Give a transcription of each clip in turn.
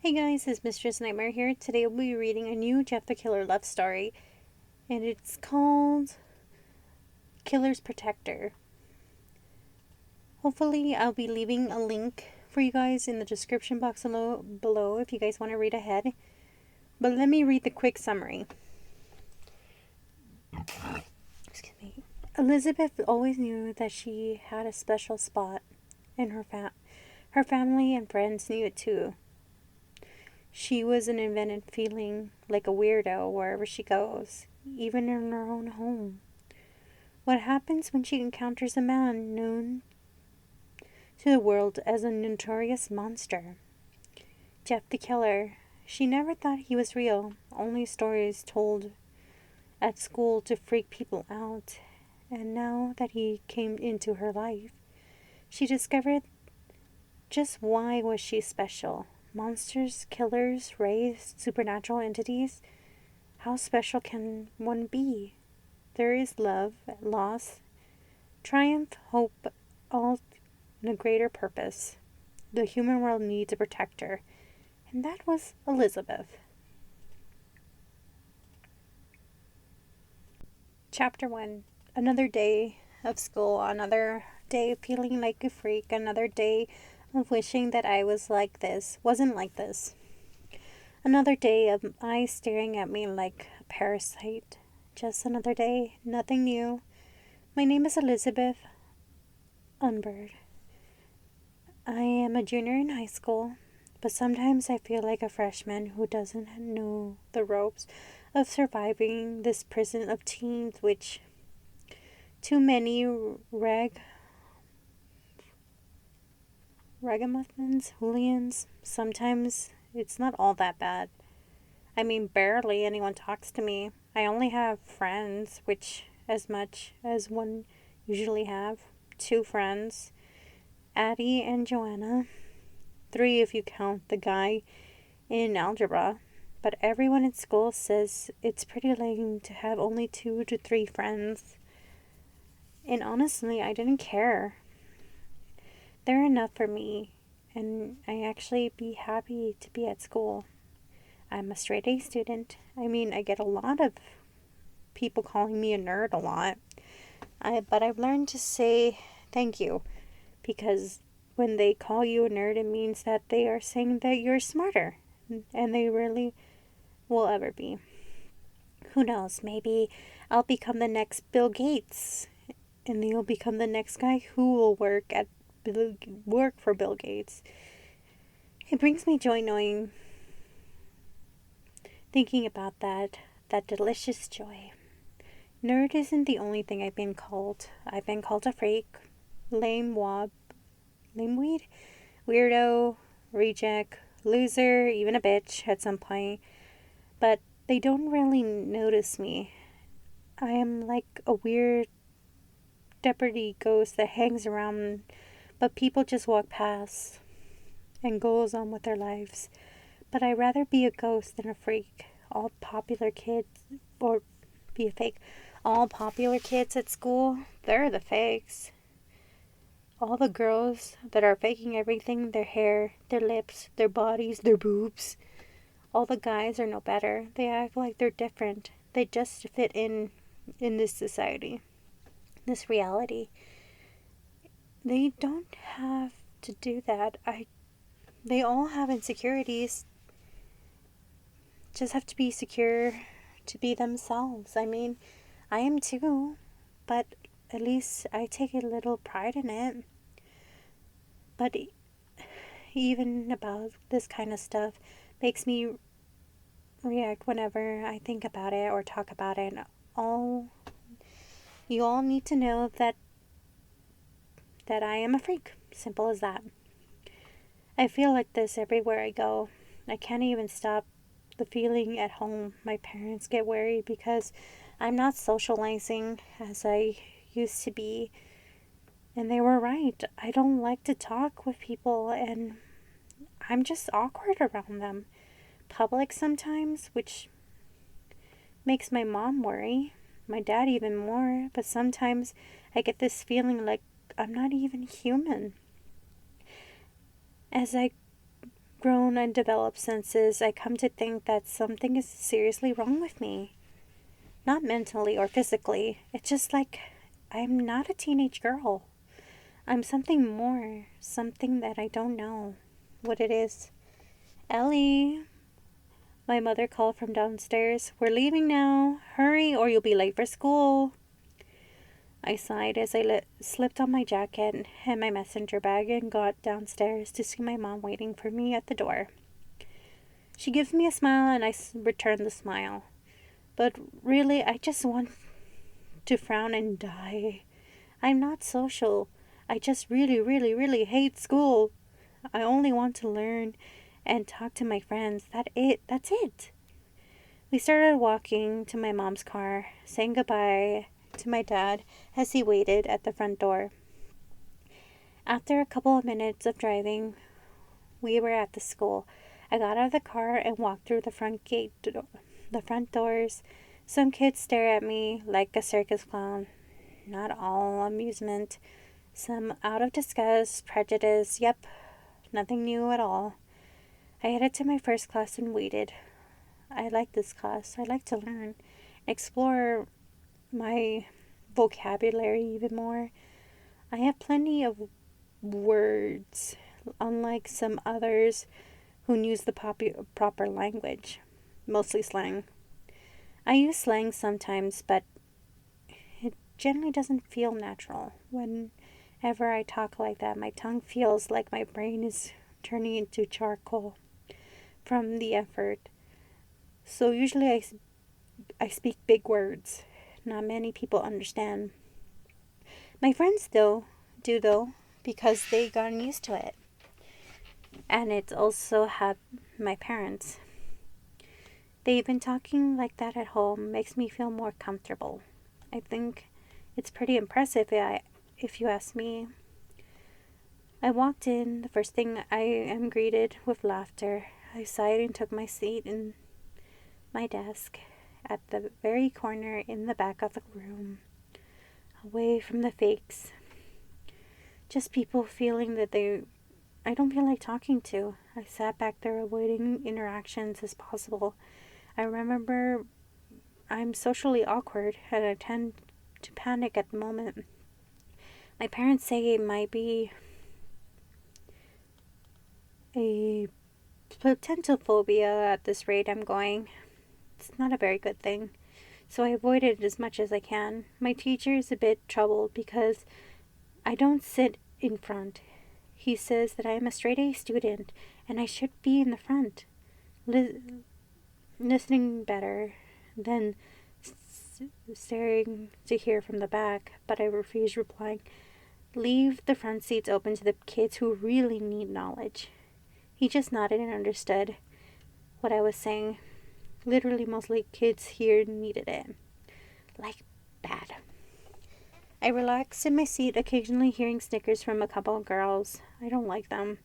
Hey guys, it's Mistress Nightmare here. Today we'll be reading a new Jeff the Killer love story, and it's called Killer's Protector. Hopefully, I'll be leaving a link for you guys in the description box below if you guys want to read ahead. But let me read the quick summary. Excuse me. Elizabeth always knew that she had a special spot in her family and friends knew it too. She was an invented feeling like a weirdo wherever she goes, even in her own home. What happens when she encounters a man known to the world as a notorious monster? Jeff the Killer. She never thought he was real, only stories told at school to freak people out. And now that he came into her life, she discovered just why was she special. Monsters, killers, wraiths, supernatural entities. How special can one be? There is love, loss, triumph, hope, all in a greater purpose. The human world needs a protector, and that was Elizabeth. Chapter 1. Another day of school, another day of feeling like a freak, another day of wishing that I wasn't like this. Another day of eyes staring at me like a parasite. Just another day, nothing new. My name is Elizabeth Unbird. I am a junior in high school, but sometimes I feel like a freshman who doesn't know the ropes of surviving this prison of teens, which too many ragamuffins, hooligans. Sometimes it's not all that bad. I mean, barely anyone talks to me. I only have friends, which as much as one usually have. 2 friends, Addie and Joanna. 3 if you count the guy in algebra. But everyone in school says it's pretty lame to have only 2 to 3 friends. And honestly, I didn't care. They're enough for me, and I actually be happy to be at school. I'm a straight A student. I mean, I get a lot of people calling me a nerd a lot. But I've learned to say thank you, because when they call you a nerd, it means that they are saying that you're smarter, and they really will ever be. Who knows? Maybe I'll become the next Bill Gates, and you'll become the next guy who will work for Bill Gates. It brings me joy thinking about that delicious joy. Nerd isn't the only thing I've been called. I've been called a freak, lameweed, weirdo, reject, loser, even a bitch at some point. But they don't really notice me. I am like a weird deputy ghost that hangs around, but people just walk past and goes on with their lives. But I'd rather be a ghost than a freak. All popular kids, or be a fake. All popular kids at school, they're the fakes. All the girls that are faking everything, their hair, their lips, their bodies, their boobs. All the guys are no better. They act like they're different. They just fit in this society, this reality. They don't have to do that. They all have insecurities. Just have to be secure to be themselves. I mean, I am too, but at least I take a little pride in it. But even about this kind of stuff makes me react whenever I think about it or talk about it. And you all need to know that I am a freak. Simple as that. I feel like this everywhere I go. I can't even stop the feeling at home. My parents get worried because I'm not socializing as I used to be. And they were right. I don't like to talk with people, and I'm just awkward around them. Public sometimes, which makes my mom worry. My dad even more. But sometimes I get this feeling like I'm not even human. As I grown and developed senses, I come to think that something is seriously wrong with me. Not mentally or physically. It's just like I'm not a teenage girl. I'm something more, something that I don't know what it is. Ellie, my mother called from downstairs. We're leaving now. Hurry or you'll be late for school. I sighed as I slipped on my jacket and my messenger bag and got downstairs to see my mom waiting for me at the door. She gives me a smile and I return the smile. But really, I just want to frown and die. I'm not social. I just really, really, really hate school. I only want to learn and talk to my friends. That's it. We started walking to my mom's car, saying goodbye to my dad as he waited at the front door. After a couple of minutes of driving, we were at the school. I got out of the car and walked through the the front doors. Some kids stare at me like a circus clown. Not all amusement. Some out of disgust, prejudice. Yep, nothing new at all. I headed to my first class and waited. I like this class. I like to learn, explore my vocabulary even more. I have plenty of words, unlike some others who use the proper language, mostly slang. I use slang sometimes, but it generally doesn't feel natural. Whenever I talk like that, my tongue feels like my brain is turning into charcoal from the effort. So usually I speak big words. Not many people understand. My friends do though, because they gotten used to it. And it's also had my parents. They've been talking like that at home makes me feel more comfortable. I think it's pretty impressive if you ask me. I walked in. The first thing I am greeted with laughter. I sighed and took my seat in my desk at the very corner in the back of the room, away from the fakes. Just people feeling that I don't feel like talking to. I sat back there avoiding interactions as possible. I remember I'm socially awkward and I tend to panic at the moment. My parents say it might be a potential phobia at this rate I'm going. It's not a very good thing. So I avoid it as much as I can. My teacher is a bit troubled because I don't sit in front. He says that I am a straight A student and I should be in the front, listening better than staring to hear from the back, but I refuse, replying, "Leave the front seats open to the kids who really need knowledge." He just nodded and understood what I was saying. Literally, mostly kids here needed it. Like, bad. I relaxed in my seat, occasionally hearing snickers from a couple of girls. I don't like them.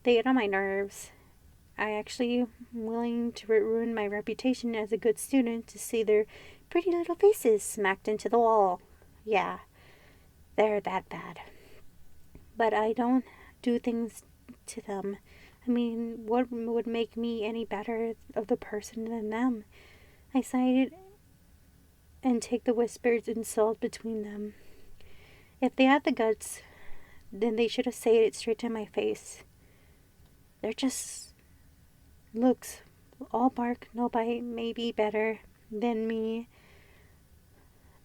They get on my nerves. I actually am willing to ruin my reputation as a good student to see their pretty little faces smacked into the wall. Yeah, they're that bad. But I don't do things to them. I mean, what would make me any better of the person than them? I sighed and take the whispered insult between them. If they had the guts, then they should have said it straight to my face. They're just looks. All bark, no bite, maybe better than me.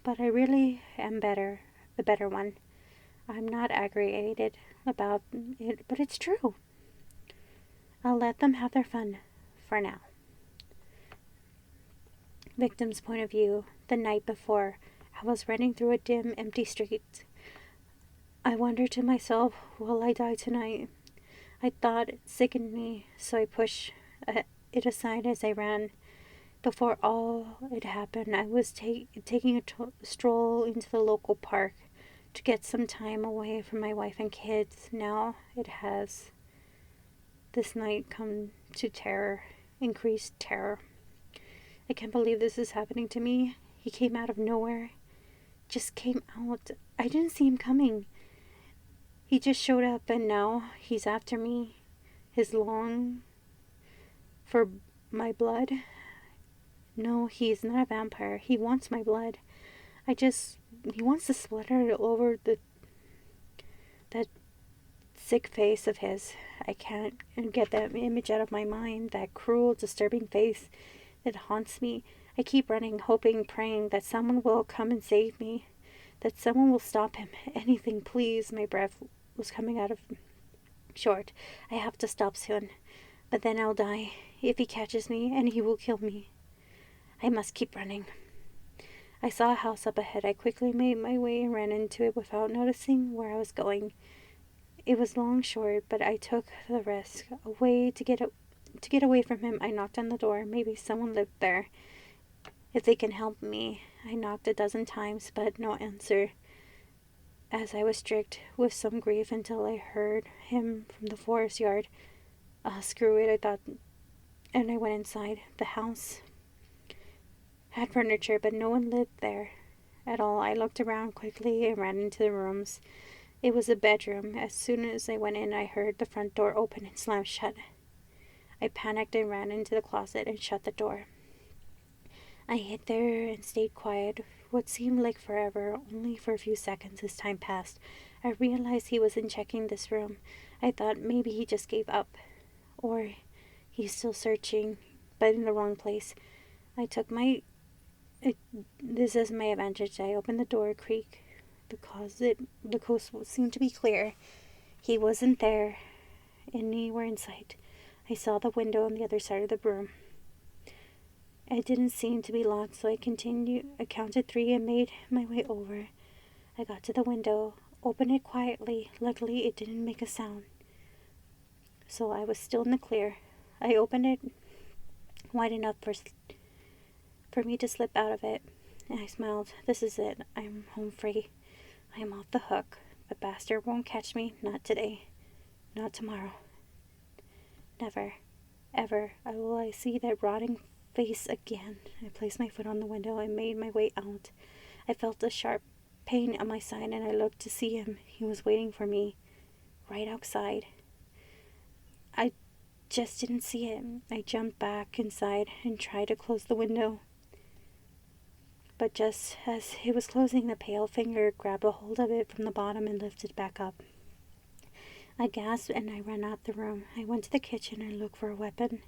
But I really am better, the better one. I'm not aggravated about it, but it's true. I'll let them have their fun, for now. Victim's point of view. The night before, I was running through a dim, empty street. I wondered to myself, will I die tonight? I thought it sickened me, so I pushed it aside as I ran. Before all it happened, I was taking a stroll into the local park to get some time away from my wife and kids. Now it has this night come to terror, increased terror. I can't believe this is happening to me. He came out of nowhere. Just came out. I didn't see him coming. He just showed up and now he's after me. his long for my blood. No, he's not a vampire. He wants my blood. He wants to splatter it over that sick face of his. I can't get that image out of my mind, that cruel, disturbing face that haunts me. I keep running, hoping, praying that someone will come and save me, that someone will stop him. Anything, please. My breath was coming out of short. I have to stop soon, but then I'll die if he catches me, and he will kill me. I must keep running. I saw a house up ahead. I quickly made my way and ran into it without noticing where I was going. It was long, short, but I took the risk. To get away from him, I knocked on the door. Maybe someone lived there. If they can help me. I knocked a dozen times, but no answer. As I was strict with some grief until I heard him from the forest yard. Screw it, I thought, and I went inside. The house had furniture, but no one lived there at all. I looked around quickly and ran into the rooms. It was a bedroom. As soon as I went in, I heard the front door open and slam shut. I panicked and ran into the closet and shut the door. I hid there and stayed quiet, what seemed like forever, only for a few seconds as time passed. I realized he wasn't checking this room. I thought maybe he just gave up, or he's still searching, but in the wrong place. This is my advantage. I opened the door, creak. The coast seemed to be clear. He wasn't there, anywhere in sight. I saw the window on the other side of the room. It didn't seem to be locked, so I counted 3 and made my way over. I got to the window, opened it quietly. Luckily, it didn't make a sound, so I was still in the clear. I opened it wide enough for me to slip out of it, and I smiled. This is it. I'm home free. I am off the hook. The bastard won't catch me. Not today. Not tomorrow. Never, ever will I see that rotting face again. I placed my foot on the window and made my way out. I felt a sharp pain on my side, and I looked to see him. He was waiting for me, right outside. I just didn't see him. I jumped back inside and tried to close the window. But just as it was closing, the pale finger grabbed a hold of it from the bottom and lifted it back up. I gasped and I ran out the room. I went to the kitchen and looked for a weapon.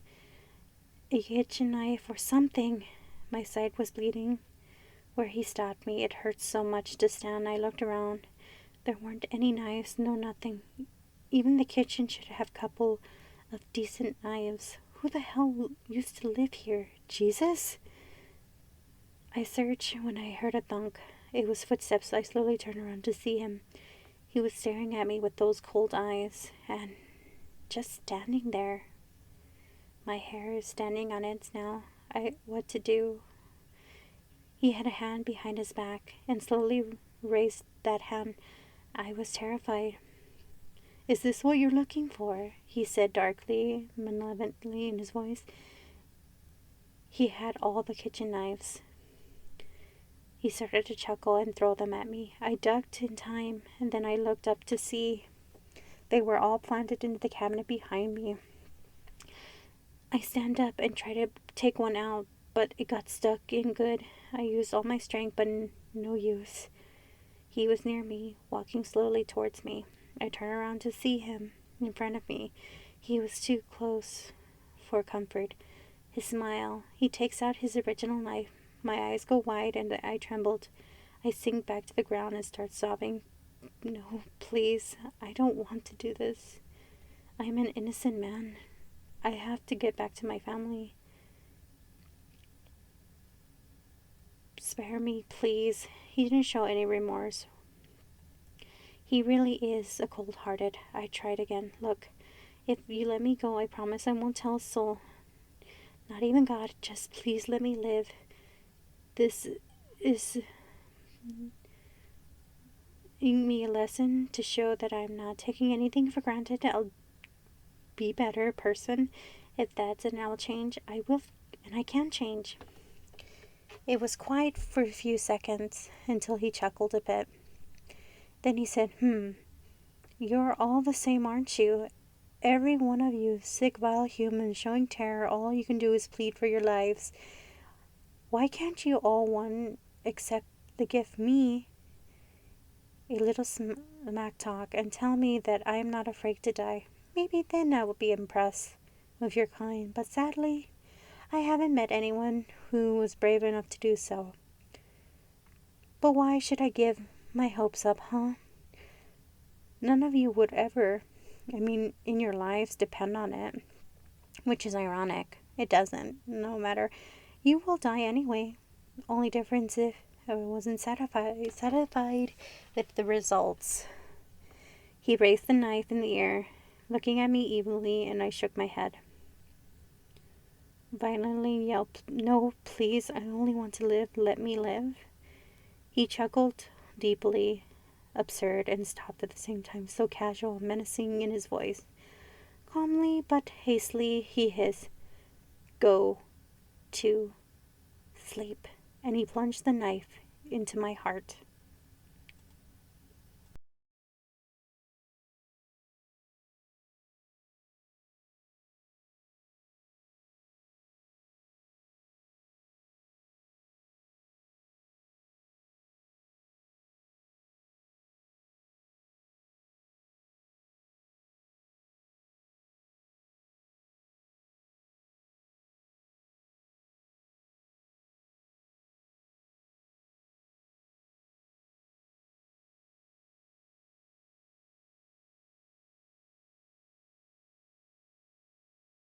A kitchen knife or something. My side was bleeding. Where he stopped me, it hurt so much to stand. I looked around. There weren't any knives, no nothing. Even the kitchen should have a couple of decent knives. Who the hell used to live here? Jesus? I searched when I heard a thunk. It was footsteps. I slowly turned around to see him. He was staring at me with those cold eyes and just standing there. My hair is standing on ends now. What to do? He had a hand behind his back and slowly raised that hand. I was terrified. Is this what you're looking for? He said darkly, malevolently in his voice. He had all the kitchen knives. He started to chuckle and throw them at me. I ducked in time, and then I looked up to see they were all planted into the cabinet behind me. I stand up and try to take one out, but it got stuck in good. I used all my strength, but no use. He was near me, walking slowly towards me. I turned around to see him in front of me. He was too close for comfort. His smile. He takes out his original knife. My eyes go wide and I trembled. I sink back to the ground and start sobbing. No, please. I don't want to do this. I am an innocent man. I have to get back to my family. Spare me, please. He didn't show any remorse. He really is a cold-hearted. I tried again. Look, if you let me go, I promise I won't tell a soul. Not even God. Just please let me live. This is me a lesson to show that I'm not taking anything for granted. I'll be a better person. If that's an I'll change, I will, and I can change. It was quiet for a few seconds until he chuckled a bit. Then he said, you're all the same, aren't you? every one of you sick, vile humans showing terror, all you can do is plead for your lives. Why can't you all one accept the gift me a little smack talk and tell me that I am not afraid to die? Maybe then I would be impressed with your kind, but sadly, I haven't met anyone who was brave enough to do so. But why should I give my hopes up, huh? None of you would ever, in your lives depend on it, which is ironic. It doesn't, no matter. You will die anyway. Only difference if I wasn't satisfied with the results. He raised the knife in the air, looking at me evilly, and I shook my head. Violently yelped, "No, please, I only want to live. Let me live." He chuckled deeply, absurd, and stopped at the same time, so casual, menacing in his voice. Calmly but hastily he hissed, "Go to sleep," and he plunged the knife into my heart.